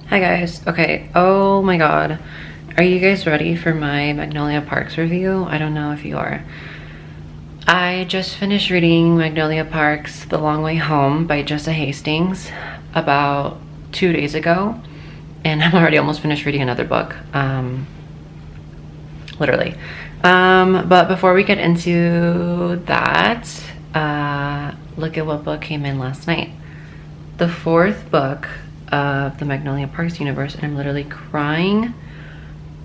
Hi guys. Okay, oh my god. Are you guys ready for my Magnolia Parks review? I don't know if you are. I just finished reading Magnolia Parks The Long Way Home by Jessa Hastings about 2 days ago. And I'm already almost finished reading another book. Literally. But before we get into that, look at what book came in last night. The fourth book of the Magnolia Parks universe, and I'm literally crying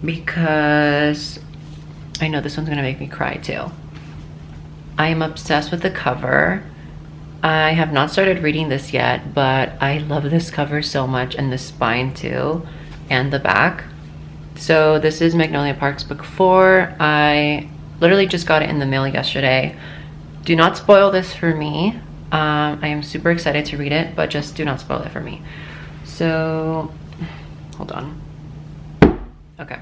because I know this one's gonna make me cry too. I am obsessed with the cover. I have not started reading this yet, but I love this cover so much, and the spine too, and the back. So this is Magnolia Parks book 4. I literally just got it in the mail yesterday. Do not spoil this for me. I am super excited to read it, but just do not spoil it for me. So, hold on. Okay.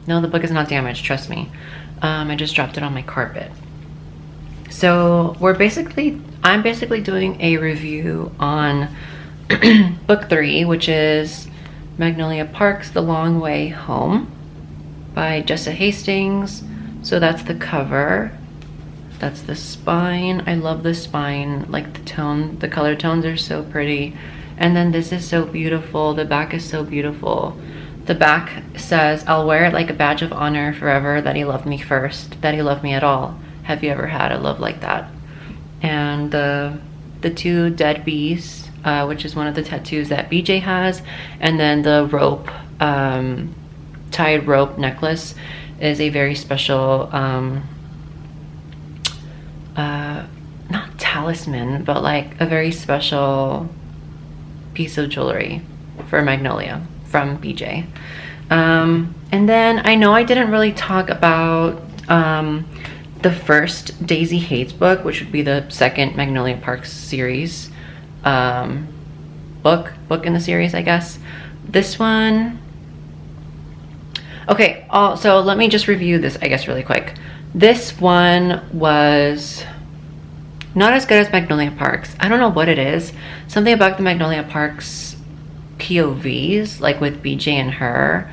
No, the book is not damaged, trust me. I just dropped it on my carpet. So I'm basically doing a review on book 3, which is Magnolia Parks The Long Way Home by Jessa Hastings. So that's the cover. That's the spine. I love the spine, like the color tones are so pretty. And then this is so beautiful. The back is so beautiful. The back says, "I'll wear it like a badge of honor forever that he loved me first, that he loved me at all. Have you ever had a love like that?" And the two dead bees, which is one of the tattoos that BJ has, and then the rope, tied rope necklace is a very special, not talisman, but like a very special piece of jewelry for Magnolia from BJ. And then I know I didn't really talk about the first Daisy Haites book, which would be the second Magnolia Parks series book in the series, I guess. This one, okay, so let me just review this, I guess, really quick. This one was not as good as Magnolia Parks. I don't know what it is. Something about the Magnolia Parks POVs, like with BJ and her,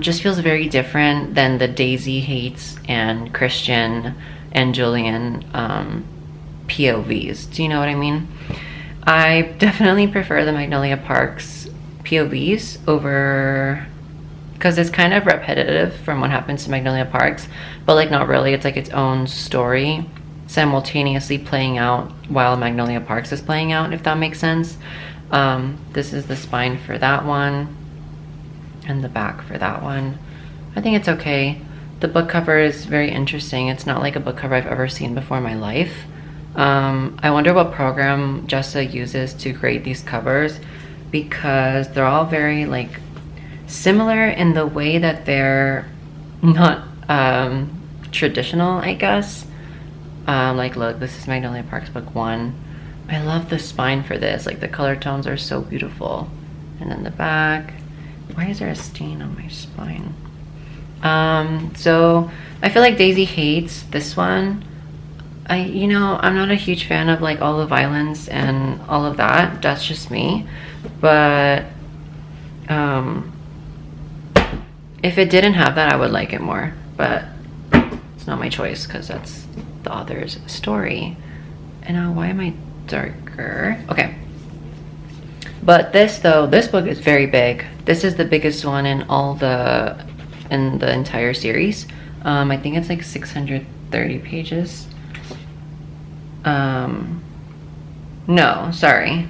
just feels very different than the Daisy Haites and Christian and Julian POVs. Do you know what I mean? I definitely prefer the Magnolia Parks POVs over, because it's kind of repetitive from what happens to Magnolia Parks, but like not really. It's like its own story simultaneously playing out while Magnolia Parks is playing out, if that makes sense. This is the spine for that one and the back for that one. I think it's okay. The book cover is very interesting. It's not like a book cover I've ever seen before in my life. I wonder what program Jessa uses to create these covers, because they're all very like similar in the way that they're not traditional, I guess. Like, look, this is Magnolia Parks book 1. I love the spine for this. Like, the color tones are so beautiful. And then the back. Why is there a stain on my spine? So I feel like Daisy Haites this one. I'm not a huge fan of like all the violence and all of that. That's just me. But if it didn't have that, I would like it more. But it's not my choice because that's the author's story. And now why am I darker? Okay. But this book is very big. This is the biggest one in the entire series. I think it's like 630 pages. No, sorry.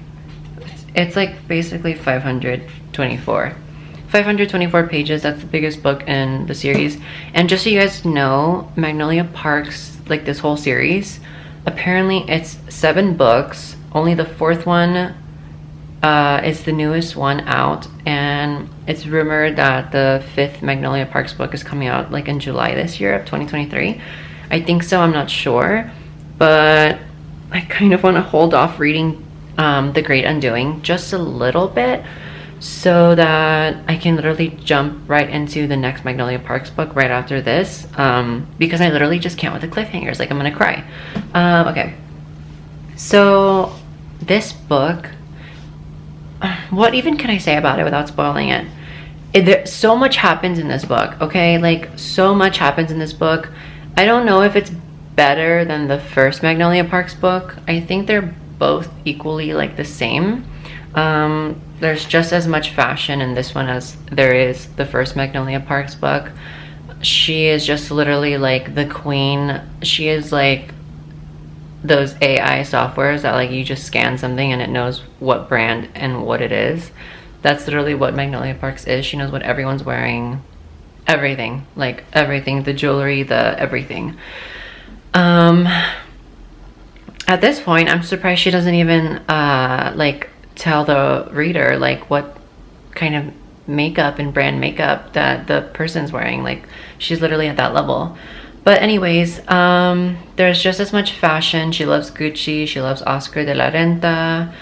It's like basically 524 pages. That's the biggest book in the series. And just so you guys know, Magnolia Parks, like this whole series, apparently it's 7 books. Only the 4th one is the newest one out, and it's rumored that the 5th Magnolia Parks book is coming out like in July this year of 2023. I think so, I'm not sure, but I kind of want to hold off reading The Great Undoing just a little bit, so that I can literally jump right into the next Magnolia Parks book right after this, because I literally just can't with the cliffhangers. Like, I'm gonna cry. Okay, so this book, what even can I say about it without spoiling it? So much happens in this book, okay? Like, so much happens in this book. I don't know if it's better than the first Magnolia Parks book. I think they're both equally like the same. There's just as much fashion in this one as there is the first Magnolia Parks book. She is just literally like the queen. She is like those AI softwares that like you just scan something and it knows what brand and what it is. That's literally what Magnolia Parks is. She knows what everyone's wearing. Everything. Like everything. The jewelry, the everything. At this point, I'm surprised she doesn't even like tell the reader like what kind of makeup and brand makeup that the person's wearing. Like, she's literally at that level. But anyways, there's just as much fashion. She loves Gucci. She loves Oscar de la Renta.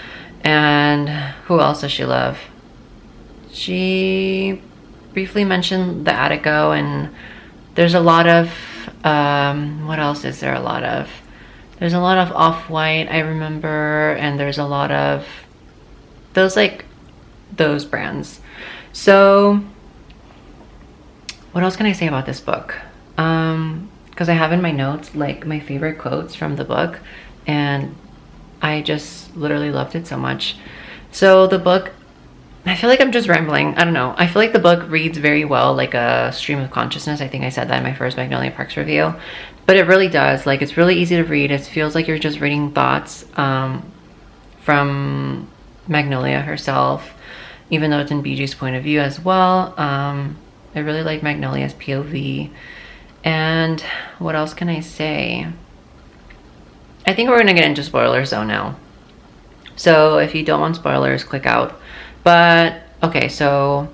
And who else does she love? She briefly mentioned the Attico, and there's a lot of what else is there a lot of? There's a lot of Off-White, I remember, and there's a lot of those like those brands. So what else can I say about this book? Because I have in my notes like my favorite quotes from the book, and I just literally loved it so much. So the book, I feel like I'm just rambling. I don't know. I feel like the book reads very well, like a stream of consciousness. I think I said that in my first Magnolia Parks review. But it really does. Like, it's really easy to read. It feels like you're just reading thoughts from Magnolia herself, even though it's in BG's point of view as well. I really like Magnolia's POV. And what else can I say? I think we're going to get into spoilers though now. So if you don't want spoilers, click out. But, okay, so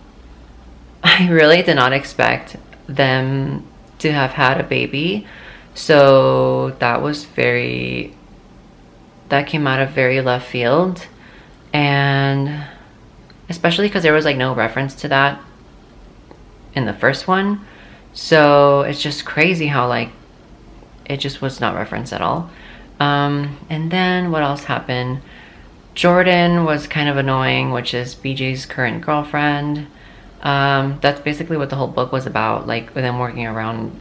I really did not expect them to have had a baby. So that came out of very left field. And especially because there was like no reference to that in the first one. So it's just crazy how like it just was not referenced at all. And then what else happened? Jordan was kind of annoying, which is BJ's current girlfriend. That's basically what the whole book was about, like them working around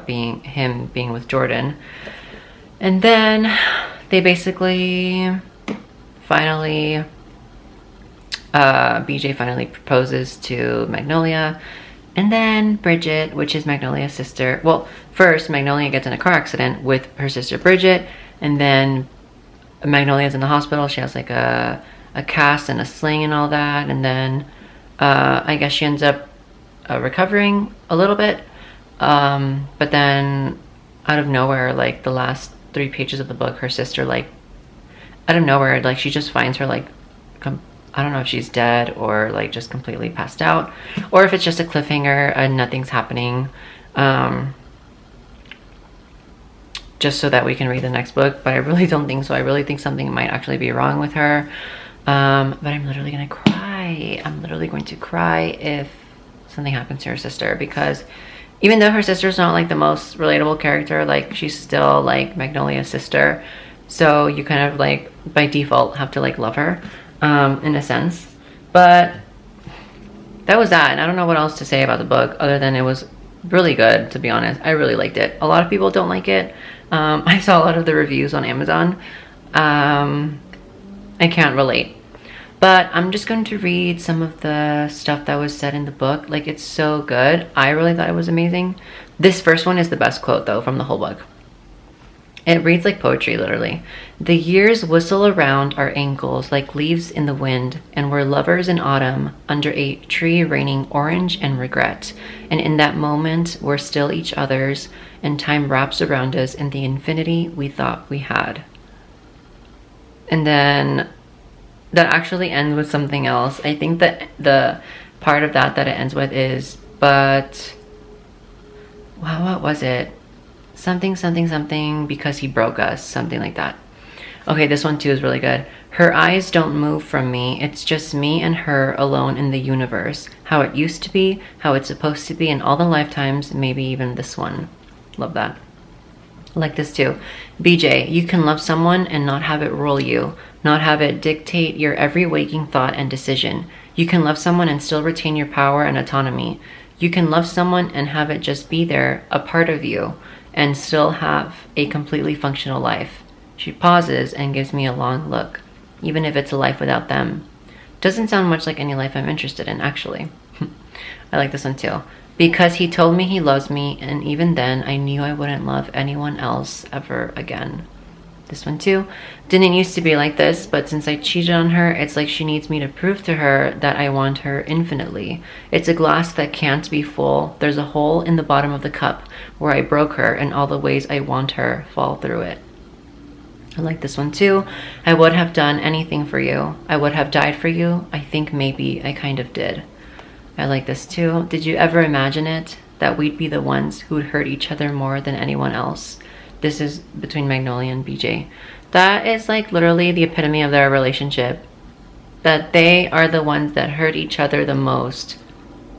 being with Jordan. And then they basically finally BJ finally proposes to Magnolia. And then Bridget, which is Magnolia's sister. Well, first Magnolia gets in a car accident with her sister Bridget, and then Magnolia's in the hospital. She has like a cast and a sling and all that, and then I guess she ends up recovering a little bit, but then out of nowhere, like the last 3 pages of the book, her sister, like out of nowhere, like she just finds her like I don't know if she's dead or like just completely passed out, or if it's just a cliffhanger and nothing's happening, just so that we can read the next book. But I really don't think so. I really think something might actually be wrong with her. But I'm literally gonna cry. I'm literally going to cry if something happens to her sister, because even though her sister's not like the most relatable character, like she's still like Magnolia's sister. So you kind of like by default have to like love her in a sense. But that was that. And I don't know what else to say about the book other than it was really good, to be honest. I really liked it. A lot of people don't like it. I saw a lot of the reviews on Amazon. I can't relate. But I'm just going to read some of the stuff that was said in the book. Like, it's so good. I really thought it was amazing. This first one is the best quote, though, from the whole book. It reads like poetry, literally. The years whistle around our ankles like leaves in the wind, and we're lovers in autumn under a tree raining orange and regret. And in that moment, we're still each other's, and time wraps around us in the infinity we thought we had. And then that actually ends with something else. I think that the part of that it ends with is, but, wow, what was it? Something, something, something, because he broke us. Something like that. Okay, this one too is really good. Her eyes don't move from me. It's just me and her alone in the universe. How it used to be, how it's supposed to be in all the lifetimes, maybe even this one. Love that. Like this too. BJ, you can love someone and not have it rule you, not have it dictate your every waking thought and decision. You can love someone and still retain your power and autonomy. You can love someone and have it just be there, a part of you, and still have a completely functional life. She pauses and gives me a long look, even if it's a life without them. Doesn't sound much like any life I'm interested in, actually. I like this one too. Because he told me he loves me, and even then, I knew I wouldn't love anyone else ever again. This one too. Didn't used to be like this, but since I cheated on her, it's like she needs me to prove to her that I want her infinitely. It's a glass that can't be full. There's a hole in the bottom of the cup where I broke her, and all the ways I want her fall through it. I like this one too. I would have done anything for you. I would have died for you. I think maybe I kind of did. I like this too. Did you ever imagine it? That we'd be the ones who would hurt each other more than anyone else? This is between Magnolia and BJ. That is like literally the epitome of their relationship. That they are the ones that hurt each other the most.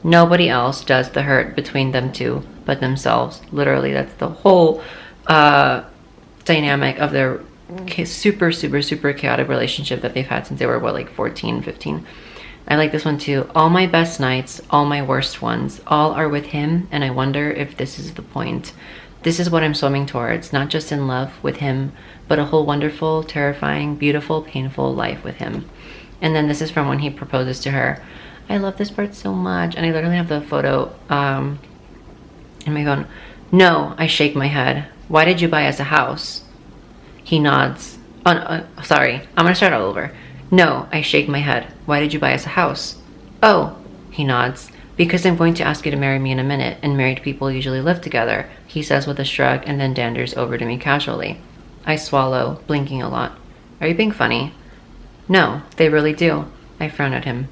Nobody else does the hurt between them two but themselves. Literally, that's the whole dynamic of their super chaotic relationship that they've had since they were, what, like 14, 15. I like this one too. All my best nights, all my worst ones, all are with him, and I wonder if this is the point. This is what I'm swimming towards, not just in love with him, but a whole wonderful, terrifying, beautiful, painful life with him. And then this is from when he proposes to her. I love this part so much, and I literally have the photo in my phone. No, I shake my head. Why did you buy us a house? He nods. Oh, no, sorry. I'm gonna start all over. No, I shake my head. Why did you buy us a house? Oh, he nods. Because I'm going to ask you to marry me in a minute, and married people usually live together, he says with a shrug, and then danders over to me casually. I swallow, blinking a lot. Are you being funny? No, they really do. I frown at him.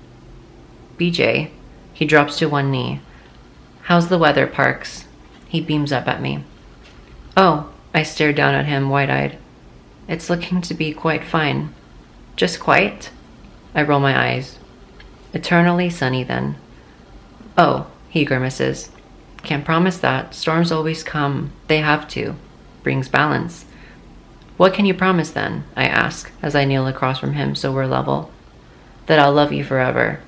BJ. He drops to one knee. How's the weather, Parks? He beams up at me. Oh, I stare down at him, wide-eyed. It's looking to be quite fine. Just quite? I roll my eyes. Eternally sunny, then. Oh, he grimaces. Can't promise that. Storms always come. They have to. Brings balance. What can you promise, then? I ask, as I kneel across from him so we're level. That I'll love you forever.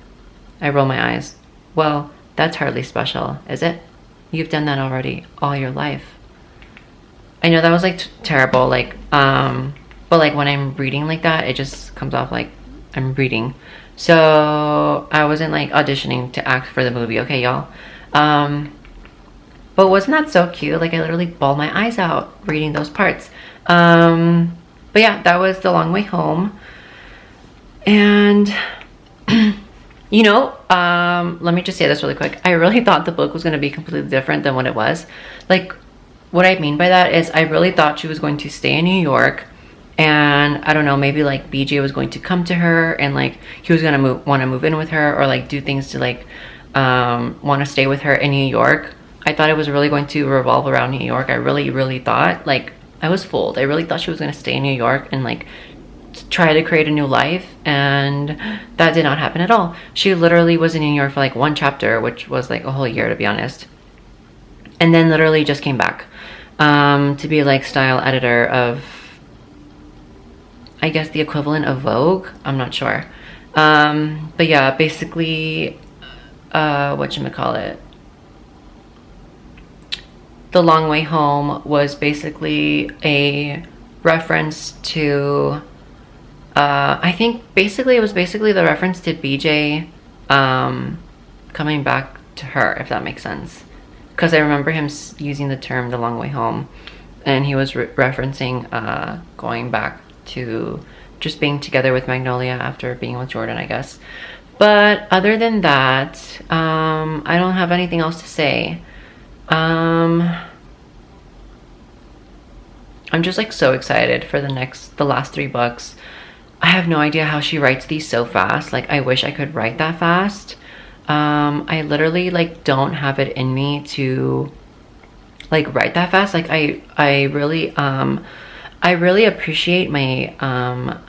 I roll my eyes. Well, that's hardly special, is it? You've done that already, all your life. I know that was like terrible, like, but like when I'm reading like that, it just comes off like I'm reading. So I wasn't like auditioning to act for the movie, okay, y'all? But wasn't that so cute? Like I literally bawled my eyes out reading those parts. But yeah, that was The Long Way Home. And you know, let me just say this really quick. I really thought the book was going to be completely different than what it was. Like, what I mean by that is I really thought she was going to stay in New York, and I don't know, maybe like BJ was going to come to her and like he was gonna want to move in with her, or like do things to like want to stay with her in New York. I thought it was really going to revolve around New York. I really thought, like, I was fooled. I really thought she was going to stay in New York and like try to create a new life, and that did not happen at all. She literally was in New York for like one chapter, which was like a whole year, to be honest, and then literally just came back to be like style editor of, I guess, the equivalent of Vogue. I'm not sure, but yeah, basically whatchamacallit, The Long Way Home was basically a reference to I think basically it was basically the reference to BJ coming back to her, if that makes sense, because I remember him using the term The Long Way Home, and he was referencing going back to just being together with Magnolia after being with Jordan, I guess. But other than that, I don't have anything else to say. I'm just like so excited for the last 3 books. I have no idea how she writes these so fast. Like, I wish I could write that fast. I literally like don't have it in me to like write that fast. Like I really appreciate my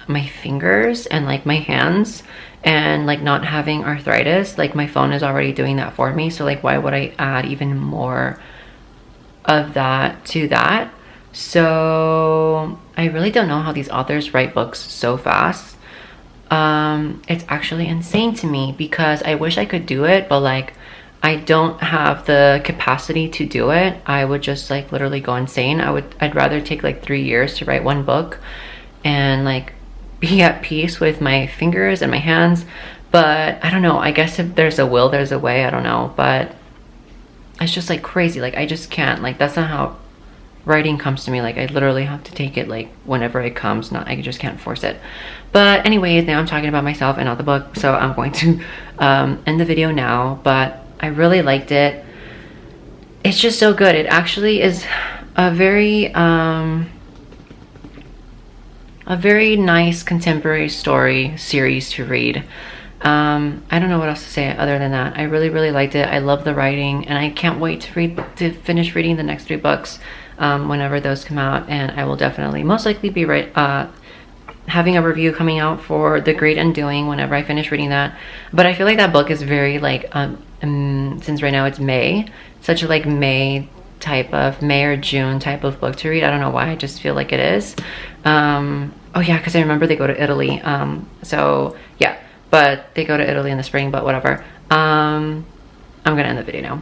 my fingers and like my hands, and like not having arthritis. Like my phone is already doing that for me, so like why would I add even more of that to that? So I really don't know how these authors write books so fast. It's actually insane to me because I wish I could do it, but like I don't have the capacity to do it. I would just like literally go insane. I'd rather take like 3 years to write one book and like be at peace with my fingers and my hands. But I don't know, I guess if there's a will, there's a way. I don't know, but it's just like crazy. Like I just can't, like that's not how writing comes to me. Like I literally have to take it like whenever it comes. Not, I just can't force it. But anyways, now I'm talking about myself and not the book, so I'm going to end the video now. But I really liked it. It's just so good. It actually is a very nice contemporary story series to read. I don't know what else to say other than that. I really liked it. I love the writing, and I can't wait to finish reading the next 3 books whenever those come out. And I will definitely most likely be having a review coming out for The Great Undoing whenever I finish reading that. But I feel like that book is very like since right now it's May, such a like May or June type of book to read. I don't know why, I just feel like it is. Oh yeah, because I remember they go to Italy. So yeah, but they go to Italy in the spring, but whatever. I'm gonna end the video now.